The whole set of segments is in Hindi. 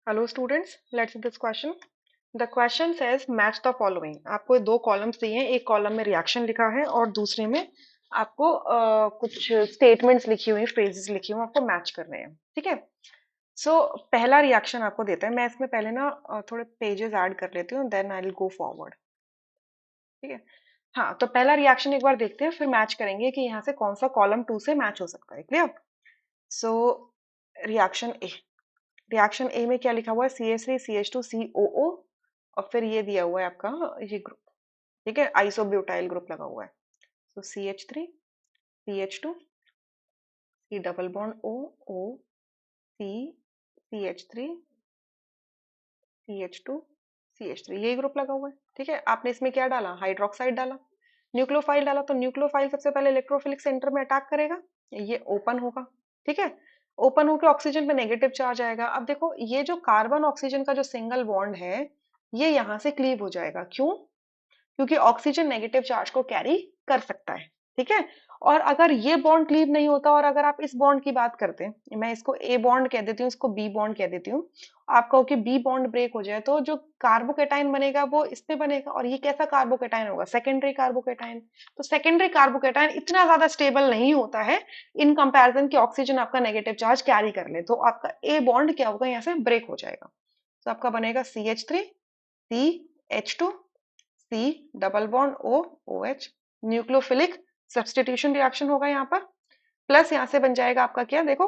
Hello students, let's this question. The question says match the following. आपको दो कॉलम्स दिए हैं. एक कॉलम में रिएक्शन लिखा है और दूसरे में आपको कुछ स्टेटमेंट्स लिखी हुई, फ्रेजेस लिखी हुई, आपको मैच करने हैं. ठीक है. सो पहला रिएक्शन आपको देता है. मैं इसमें पहले ना थोड़े पेजेस ऐड कर लेती हूँ, then I will go forward. ठीक है. हाँ, तो पहला रिएक्शन एक बार देखते हैं, फिर मैच करेंगे कि यहाँ से कौन सा कॉलम टू से मैच हो सकता है. क्लियर. सो रिएक्शन ए. रिएक्शन ए में क्या लिखा हुआ है? CH3 CH2 COO और फिर ये दिया हुआ है आपका ये ग्रुप. ठीक है, आइसोब्यूटाइल ग्रुप लगा हुआ है. तो CH3 CH2 C double bond O O C CH3 CH2 CH3, यही ग्रुप लगा हुआ है. ठीक है. आपने इसमें क्या डाला? हाइड्रोक्साइड डाला, न्यूक्लियोफाइल डाला. तो न्यूक्लियोफाइल सबसे पहले इलेक्ट्रोफिलिक सेंटर में अटैक करेगा, ये ओपन होगा. ठीक है. ओपन होकर ऑक्सीजन पे नेगेटिव चार्ज आएगा. अब देखो, ये जो कार्बन ऑक्सीजन का जो सिंगल बॉन्ड है, ये यहां से क्लीव हो जाएगा. क्यों? क्योंकि ऑक्सीजन नेगेटिव चार्ज को कैरी कर सकता है. ठीक है. और अगर ये बॉन्ड क्लीव नहीं होता और अगर आप इस बॉन्ड की बात करते हैं, मैं इसको ए बॉन्ड कह देती हूँ, इसको बी बॉन्ड कह देती हूँ. आप कहो कि बी बॉन्ड ब्रेक हो जाए तो जो कार्बोकेटाइन बनेगा वो इस पे बनेगा. और ये कैसा कार्बोकेटाइन होगा? Secondary carbocation. तो सेकेंडरी कार्बोकेटाइन इतना ज्यादा स्टेबल नहीं होता है इन कंपैरिजन कि ऑक्सीजन आपका नेगेटिव चार्ज कैरी कर ले. तो आपका ए बॉन्ड क्या होगा? यहाँ से ब्रेक हो जाएगा. तो आपका बनेगा CH3 CH2 C double bond O OH. Nucleophilic substitution reaction होगा यहाँ पर. प्लस यहाँ से बन जाएगा आपका क्या? देखो,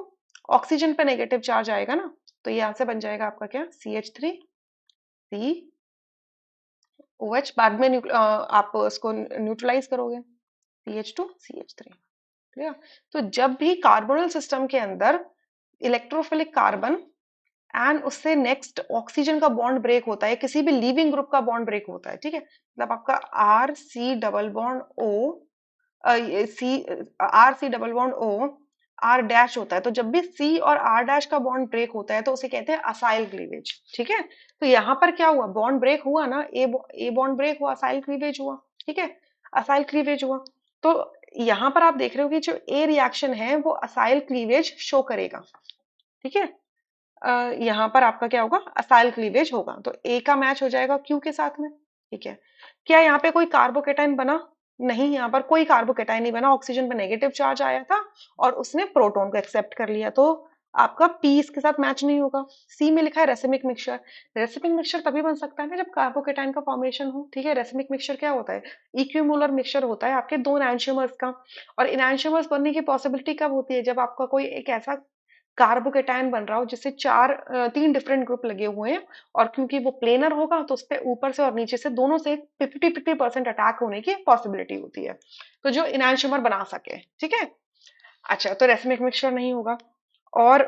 ऑक्सीजन पे नेगेटिव चार्ज आएगा ना, तो यहाँ से बन जाएगा आपका क्या? CH3 C OH. बाद में आप उसको न्यूट्रलाइज करोगे, CH2 CH3. क्लियर. तो जब भी कार्बोनल सिस्टम के अंदर इलेक्ट्रोफिलिक कार्बन एंड उससे नेक्स्ट ऑक्सीजन का बॉन्ड ब्रेक होता है, किसी भी लिविंग ग्रुप का बॉन्ड ब्रेक होता है. ठीक है. मतलब आपका RC डबल बॉन्ड O सी RC double bond O R dash होता है. तो जब भी C और R डैश का बॉन्ड ब्रेक होता है तो उसे कहते हैं असाइल क्लीवेज. ठीक है. तो यहाँ पर क्या हुआ? बॉन्ड ब्रेक हुआ ना, ए बॉन्ड ब्रेक हुआ, असाइल क्लीवेज हुआ. ठीक है. असाइल क्लीवेज हुआ. तो यहाँ पर आप देख रहे हो कि जो ए रिएक्शन है वो असाइल क्लीवेज शो करेगा. ठीक है. यहाँ पर आपका क्या होगा? असाइल क्लीवेज होगा. तो ए का मैच हो जाएगा क्यू के साथ में. ठीक है. क्या यहाँ पे कोई कार्बोकेटाइन बना? नहीं, यहाँ पर कोई कार्बोकेटाइन नहीं बना. ऑक्सीजन पे नेगेटिव चार्ज आया था और उसने प्रोटॉन को एक्सेप्ट कर लिया. तो आपका पी इसके साथ मैच नहीं होगा. सी में लिखा है रेसिमिक मिक्सचर. रेसिमिक मिक्सचर तभी बन सकता है ना जब कार्बोकेटाइन का फॉर्मेशन हो. ठीक है. रेसिमिक मिक्सचर क्या होता है? इक्विमोलर मिक्सचर होता है आपके दो एनैंशियोमर्स का. और एनैंशियोमर्स बनने की पॉसिबिलिटी कब होती है? जब आपका कोई एक ऐसा कार्बोकेटाइन बन रहा हो जिससे तीन डिफरेंट ग्रुप लगे हुए हैं. और क्योंकि वो प्लेनर होगा तो उस पर ऊपर से और नीचे से दोनों से 50-50% अटैक होने की पॉसिबिलिटी होती है, तो जो इनैंशियोमर बना सके. ठीक है. अच्छा, तो रेसमिक मिक्सचर नहीं होगा. और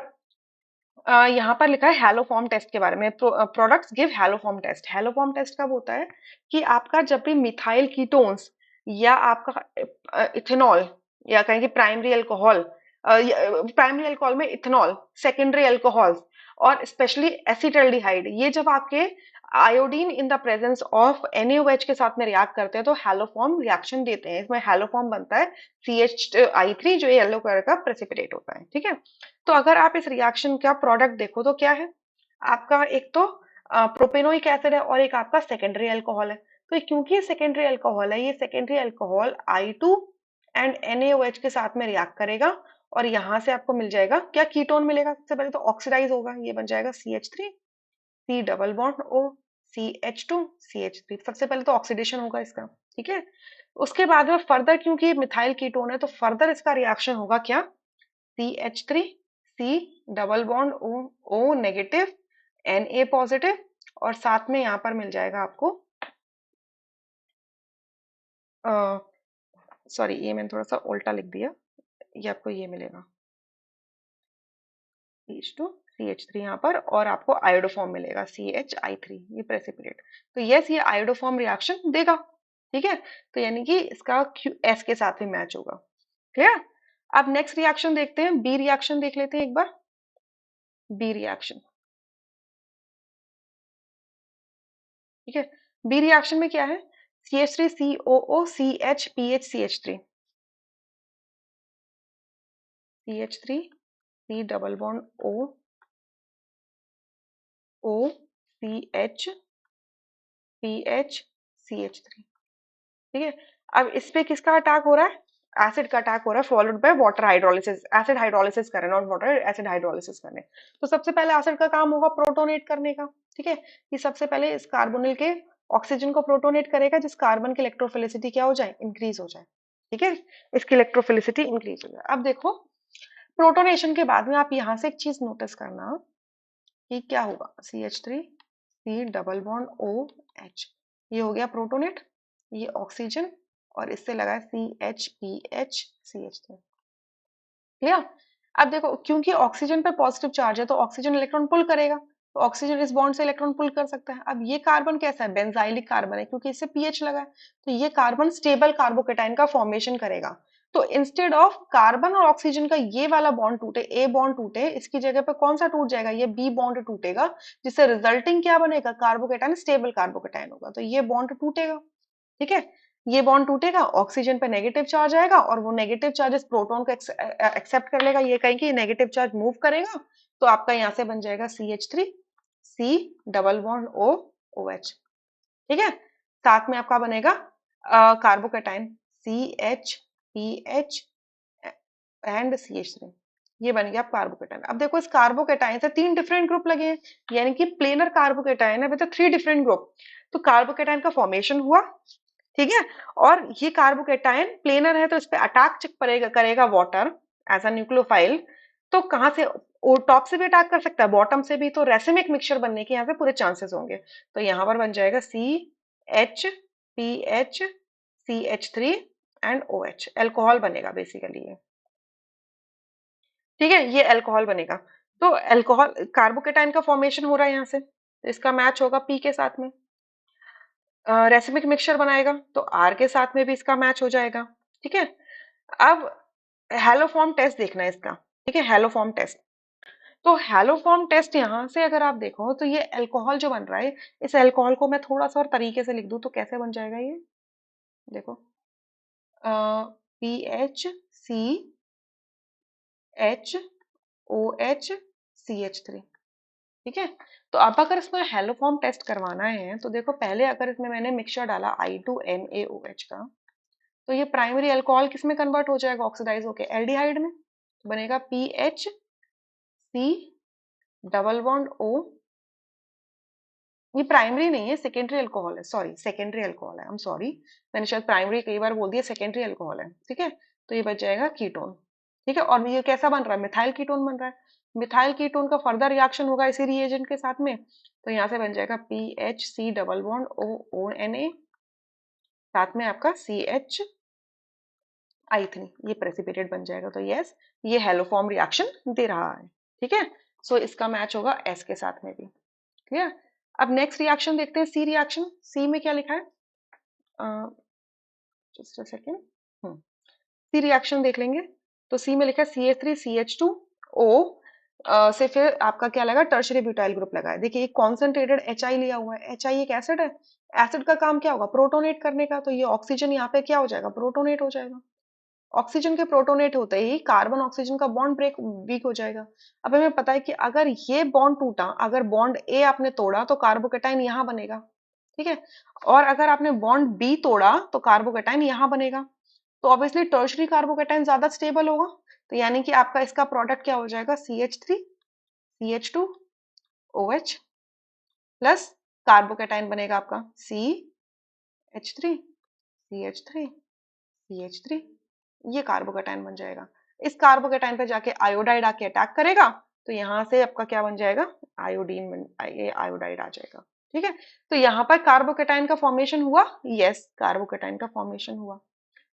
यहाँ पर लिखा है हैलोफॉर्म टेस्ट के बारे में. Products give haloform test. Haloform test कब होता है? कि आपका जब भी मिथाइल कीटोन्स या आपका इथेनॉल या कहें कि प्राइमरी अल्कोहल, प्राइमरी अल्कोहल में इथेनॉल, सेकेंडरी अल्कोहल और स्पेशली एसिटल्डिहाइड, ये जब आपके iodine in the presence of NaOH के साथ में रिएक्ट करते हैं तो हैलोफॉर्म रिएक्शन देते हैं. इसमें हैलोफॉर्म बनता है CH3 जो येलो कलर का प्रेसिपिटेट होता है. ठीक है. तो अगर आप इस रिएक्शन का प्रोडक्ट देखो तो क्या है आपका? एक तो प्रोपेनोइक एसिड है और एक आपका सेकेंडरी अल्कोहल है. तो क्योंकि सेकेंडरी अल्कोहल है, ये secondary alcohol I2 and NaOH के साथ में रिएक्ट करेगा और यहां से आपको मिल जाएगा क्या? कीटोन मिलेगा. सबसे पहले तो ऑक्सीडाइज होगा, ये बन जाएगा CH3 C double bond O CH2 CH3. सबसे पहले तो ऑक्सीडेशन होगा इसका. ठीक है. उसके बाद में फर्दर, क्योंकि मिथाइल कीटोन है तो फर्दर इसका रिएक्शन होगा क्या? CH3 C double bond O O negative Na positive और साथ में यहाँ पर मिल जाएगा आपको, सॉरी ये मैंने थोड़ा सा उल्टा लिख दिया, ये आपको ये मिलेगा CH2 CH3 यहाँ पर, और आपको आयोडोफॉर्म मिलेगा CHI3, ये प्रेसिपिटेट. तो यस, ये आयोडोफॉर्म रिएक्शन देगा. ठीक है. तो यानी कि इसका S के साथ ही मैच होगा. क्लियर. अब नेक्स्ट रिएक्शन देखते हैं, बी रिएक्शन देख लेते हैं एक बार. B reaction. ठीक है. बी रिएक्शन में क्या है? CH3 COO CH PH CH3 CH3 C double bond O O C H P H C H three. ठीक है, अब इस पे किसका अटैक हो रहा है? एसिड का अटैक हो रहा है, followed by water hydrolysis. Acid hydrolysis कर रहे हैं, नॉट वाटर, एसिड हाइड्रोलिसिस कर रहे हैं। तो सबसे पहले एसिड का काम होगा प्रोटोनेट करने का। ठीक है, कि सबसे पहले इस कार्बोनिल के ऑक्सीजन को प्रोटोनेट करेगा, जिस कार्बन की इलेक्ट्रोफिलिसिटी क्या हो जाए, इंक्रीज हो जाए। ठीक है, इसकी इलेक्ट्रोफिलिसिटी इंक्रीज हो जाए। अब देखो, प्रोटोनेशन के बाद में आप यहाँ से एक चीज नोटिस करना कि क्या होगा, C H three C double bond O H, ये हो गया प्रोटोनेट, ये ऑक्सीजन, और इससे लगा है C H P H C H three. Clear? अब देखो, क्योंकि ऑक्सीजन पे पॉजिटिव चार्ज है तो ऑक्सीजन इलेक्ट्रॉन पुल करेगा, तो ऑक्सीजन इस बॉन्ड से इलेक्ट्रॉन पुल कर सकता है। अब ये कार्बन कैसा है, बेंजाइलिक कार्बन है, क्योंकि इससे पीएच लगा है, तो ये कार्बन स्टेबल कार्बोकेटाइन का फॉर्मेशन करेगा। तो इंस्टेड ऑफ कार्बन और ऑक्सीजन का ये वाला बॉन्ड टूटे, ए बॉन्ड टूटे, इसकी जगह पे कौन सा टूट जाएगा, ये बी बॉन्ड टूटेगा, जिससे रिजल्टिंग क्या बनेगा, कार्बोकेटाइन, स्टेबल कार्बोकेटाइन होगा। तो ये बॉन्ड टूटेगा। ठीक है, ये बॉन्ड टूटेगा, ऑक्सीजन पे नेगेटिव चार्ज आएगा, और वो नेगेटिव चार्ज इस प्रोटॉन को एक्सेप्ट कर लेगा, ये कहेंगे नेगेटिव चार्ज मूव करेगा, तो आपका यहाँ से बन जाएगा C H three C double bond O O H. ठीक है, साथ में आपका बनेगा carbocation C H P H and C H three. ये बन गया कार्बोकेटाइन। अब देखो, इस कार्बोकेटाइन से तीन डिफरेंट ग्रुप लगे हैं, यानी कि प्लेनर कार्बोकेटाइन है विद थ्री डिफरेंट ग्रुप। तो कार्बोकेटाइन का फॉर्मेशन हुआ। ठीक है, और ये कार्बोकेटाइन प्लेनर है, तो इस पे अटैक चेक करेगा करेगा वाटर एज अ न्यूक्लियोफाइल। तो कहाँ से, टॉप से भी अटैक कर सकता है, बॉटम से भी, तो रेसिमिक मिक्सचर बनने के यहाँ पे पूरे चांसेस होंगे। तो यहाँ पर बन जाएगा C H P H C H three and O H, alcohol बनेगा बेसिकली ये। ठीक है, ये अल्कोहल बनेगा। तो अल्कोहल, कार्बोकेटाइन का फॉर्मेशन हो रहा है यहाँ से, तो इसका मैच होगा पी के साथ में। रेसिमिक मिक्सचर बनाएगा तो आर के साथ में भी इसका मैच हो जाएगा। ठीक है, अब हेलोफॉर्म टेस्ट देखना है इसका। ठीक है, हेलोफॉर्म टेस्ट। तो हेलोफॉर्म टेस्ट यहाँ से अगर आप देखो, तो ये अल्कोहल जो बन रहा है, इस अल्कोहल को मैं थोड़ा सा और तरीके से लिख दूं तो कैसे बन जाएगा ये, देखो, P H C H O H C H three. ठीक है, तो अब अगर इसमें हेलोफॉर्म टेस्ट करवाना है, तो देखो, पहले अगर इसमें मैंने मिक्सचर डाला I2NaOH का, तो ये प्राइमरी अल्कोहल किस में कन्वर्ट हो जाएगा, ऑक्सीडाइज होके एल्डिहाइड में, तो बनेगा PHC डबल बॉन्ड O। ये प्राइमरी नहीं है, सेकेंडरी अल्कोहल है, सॉरी, सेकेंडरी अल्कोहल है, आई एम सॉरी, मैंने शायद प्राइमरी कई बार बोल दिया, सेकेंडरी अल्कोहल है। ठीक है, तो ये बच जाएगा कीटोन। ठीक है, और ये कैसा बन रहा है, मिथाइल कीटोन बन रहा है। मिथाइल कीटोन का फर्दर रिएक्शन होगा इसी रिएजेंट के साथ में, तो यहाँ से बन जाएगा PHC डबल बॉन्ड ONA, साथ में आपका CH I3, ये प्रेसिपिटेट बन जाएगा। तो यस, ये हेलोफॉर्म रिएक्शन दे रहा है। ठीक है, सो इसका मैच होगा S के साथ में भी। क्लियर? अब नेक्स्ट रिएक्शन देखते हैं, सी रिएक्शन। सी में क्या लिखा है, just a second, C reaction देख लेंगे। तो सी में लिखा है CH3CH2O, से फिर आपका क्या लगा, टर्शरी ब्यूटाइल ग्रुप लगा है। देखिए, एक कॉन्सेंट्रेटेड HI लिया हुआ है, HI एक एसिड है, एसिड का काम क्या होगा, प्रोटोनेट करने का, तो ये ऑक्सीजन यहाँ पे क्या हो जाएगा, प्रोटोनेट हो जाएगा। ऑक्सीजन के प्रोटोनेट होते ही कार्बन ऑक्सीजन का बॉन्ड ब्रेक वीक हो जाएगा। अब हमें पता है कि अगर ये बॉन्ड टूटा, अगर बॉन्ड ए आपने तोड़ा, तो कार्बोकेटाइन यहाँ बनेगा। ठीक है, और अगर आपने बॉन्ड बी तोड़ा, तो कार्बोकेटाइन यहाँ बनेगा। तो ऑब्वियसली टर्शरी कार्बोकेटाइन ज्यादा स्टेबल होगा, तो यानी कि आपका इसका प्रोडक्ट क्या हो जाएगा, CH3CH2OH प्लस कार्बोकेटाइन बनेगा आपका CH3CH3CH3, ये कार्बोकेटाइन बन जाएगा। इस कार्बोकेटाइन पे जाके आयोडाइड आके अटैक करेगा, तो यहाँ से आपका क्या बन जाएगा, आयोडीन ये आयोडाइड आ जाएगा। ठीक है, तो यहाँ पर कार्बोकेटाइन का फॉर्मेशन हुआ, यस, कार्बोकेटाइन का फॉर्मेशन हुआ।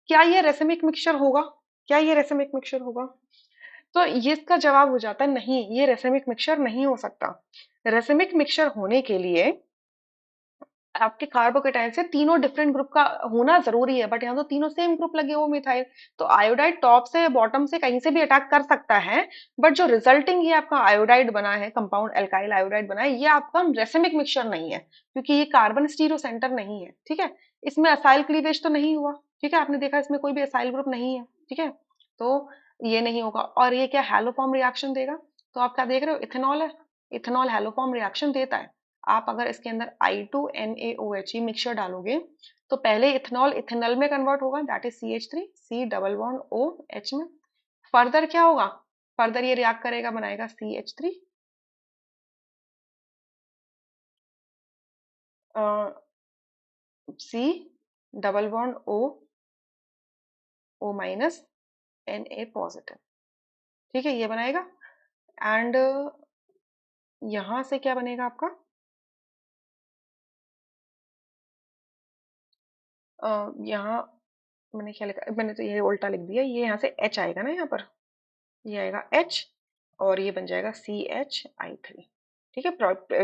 क्या ये रेसिमिक मिक्सचर होगा, क्या ये रेसिमिक मिक्सचर होगा, तो ये इसका जवाब हो जाता है नहीं, ये रेसिमिक मिक्सचर नहीं हो सकता। रेसिमिक मिक्सचर होने के लिए आपके कार्बोकेटाइन से तीनों डिफरेंट ग्रुप का होना जरूरी है, बट यहाँ तो तीनों सेम ग्रुप लगे हुए मिथाइल, तो आयोडाइड टॉप से बॉटम से कहीं से भी अटैक कर सकता है, बट जो रिजल्टिंग ये आपका आयोडाइड बना है, कंपाउंड एल्काइल आयोडाइड बना है, ये आपका रेसिमिक मिक्सचर नहीं है, क्योंकि ये कार्बन स्टीरियो सेंटर नहीं है। ठीक है, इसमें असाइल क्लीवेज तो नहीं हुआ। ठीक है, आपने देखा इसमें कोई भी असाइल ग्रुप नहीं है। ठीक है, तो ये नहीं होगा, और ये क्या हेलोफॉर्म रिएक्शन देगा, तो आप क्या देख रहे हो, इथेनॉल है। इथेनॉल हैलोफॉर्म रिएक्शन देता है। आप अगर इसके अंदर I2NaOH मिक्सचर डालोगे तो पहले इथेनॉल इथेनॉल में कन्वर्ट होगा, that is CH3, C double bond OH में। फर्दर क्या होगा, फर्दर ये रिएक्ट करेगा, बनाएगा CH3, C double bond O minus Na positive, ठीक है, ये बनाएगा। एंड यहां से क्या बनेगा आपका, यहाँ मैंने क्या लिखा, मैंने तो ये उल्टा लिख दिया, ये यहाँ से H आएगा ना, यहाँ पर ये आएगा H और ये बन जाएगा CHI3, ठीक है,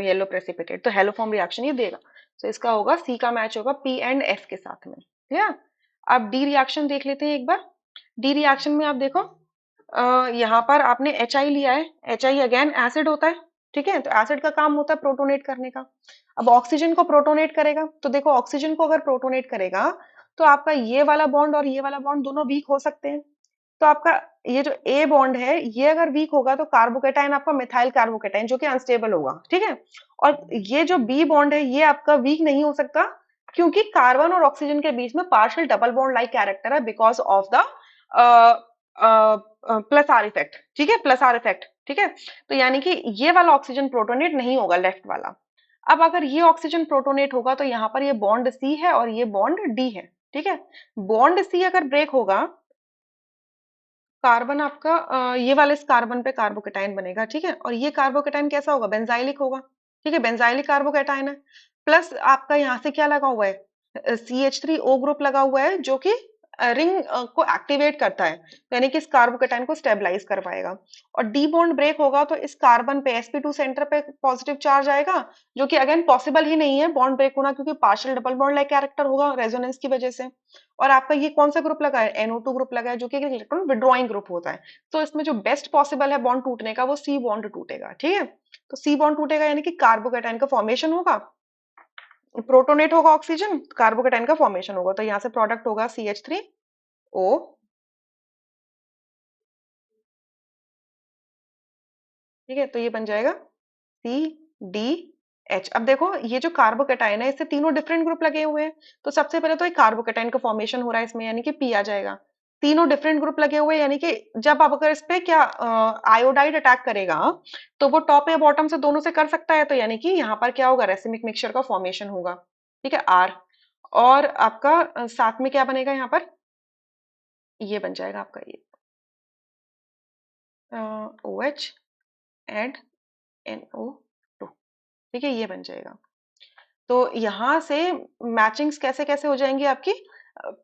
येलो प्रेसिपिटेट। तो हेलोफॉर्म रिएक्शन ये देगा। तो इसका होगा C का मैच होगा P एंड F के साथ में, ठीक। अब डी रिएक्शन देख लेते हैं एक बार। डी रिएक्शन में आप देखो, यहाँ पर आपने HI लिया है, HI अगेन एसिड होता है, ठीक है, तो एसिड का काम होता है प्रोटोनेट करने का। अब ऑक्सीजन को प्रोटोनेट करेगा, तो देखो ऑक्सीजन को अगर प्रोटोनेट करेगा तो आपका ये वाला बॉन्ड और ये वाला बॉन्ड दोनों वीक हो सकते हैं। तो आपका ये जो ए बॉन्ड है ये अगर वीक होगा तो कार्बोकेटाइन आपका मिथाइल कार्बोकेटाइन जो कि अनस्टेबल होगा, ठीक है। और ये जो बी बॉन्ड है ये आपका वीक नहीं हो सकता, क्योंकि कार्बन और ऑक्सीजन के बीच में partial double bond like character है because of the plus R effect, ठीक है, प्लस आर इफेक्ट, ठीक है। तो यानी कि ये वाला ऑक्सीजन प्रोटोनेट नहीं होगा, लेफ्ट वाला। अब अगर ये ऑक्सीजन प्रोटोनेट होगा तो यहाँ पर ये बॉन्ड सी है और ये बॉन्ड डी है, ठीक है। बॉन्ड सी अगर ब्रेक होगा, कार्बन आपका ये वाले इस कार्बन पे कार्बोकेटाइन बनेगा, ठीक है, और ये कार्बोकेटाइन कैसा होगा, बेंजाइलिक होगा, ठीक है, बेंजाइलिक कार्बोकेटाइन है। प्लस आपका यहाँ से क्या लगा हुआ है, CH3O ग्रुप लगा हुआ है जो कि रिंग को एक्टिवेट करता है, तो यानी कि इस कार्बोकेटाइन को स्टेबलाइज कर पाएगा। और डी बॉन्ड ब्रेक होगा तो इस कार्बन पे sp2 सेंटर पे पॉजिटिव चार्ज आएगा, जो कि अगेन पॉसिबल ही नहीं है बॉन्ड ब्रेक होना, क्योंकि partial double bond like character होगा रेजोनेंस की वजह से। और आपका ये कौन सा ग्रुप लगा है, NO2 ग्रुप लगा है जो कि एक इलेक्ट्रॉन विड्रॉइंग ग्रुप होता है। तो इसमें जो बेस्ट पॉसिबल है बॉन्ड टूटने का वो C बॉन्ड टूटेगा, ठीक है। तो C बॉन्ड टूटेगा यानी कि कार्बोकेटाइन का फॉर्मेशन होगा, प्रोटोनेट होगा ऑक्सीजन, कार्बोकेटाइन का फॉर्मेशन होगा। तो यहाँ से प्रोडक्ट होगा CH3O, ठीक है, तो ये बन जाएगा CDH। अब देखो ये जो कार्बोकेटाइन है इससे तीनों डिफरेंट ग्रुप लगे हुए हैं, तो सबसे पहले तो एक कार्बोकेटाइन का फॉर्मेशन हो रहा है इसमें, यानी कि P आ जाएगा। तीनों डिफरेंट ग्रुप लगे हुए हैं, यानी कि जब आप अगर इस पे क्या आयोडाइड अटैक करेगा तो वो टॉप या बॉटम से दोनों से कर सकता है, तो यानी कि यहाँ पर क्या होगा, रेसिमिक मिक्सचर का फॉर्मेशन होगा, ठीक है, R। और आपका साथ में क्या बनेगा यहाँ पर, ये बन जाएगा आपका ये OH एंड NO2, ठीक है, ये बन जाएगा। तो यहाँ से मैचिंग्स कैसे कैसे हो जाएंगी आपकी,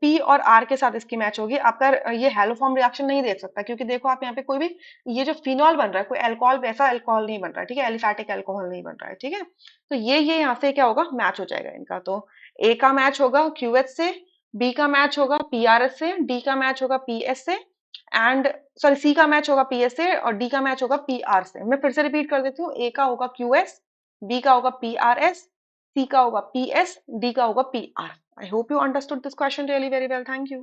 P और R के साथ इसकी मैच होगी। आपका ये हैलोफॉर्म रिएक्शन नहीं देख सकता, क्योंकि देखो आप यहाँ पे कोई भी ये जो फिनॉल बन रहा है कोई अल्कोहल, वैसा अल्कोहल नहीं बन रहा है, ठीक है, एलिफैटिक अल्कोहल नहीं बन रहा है, ठीक है। तो ये यहाँ से क्या होगा, मैच हो जाएगा इनका। तो A का मैच होगा QH से, B का मैच होगा PRS से, D का मैच होगा PS से, एंड सॉरी C का मैच होगा PS से और D का मैच होगा PR से। मैं फिर से रिपीट कर देती हूँ, A का होगा QS, B का होगा PRS, C का होगा PS, D का होगा PR। I hope you understood this question really very well. Thank you.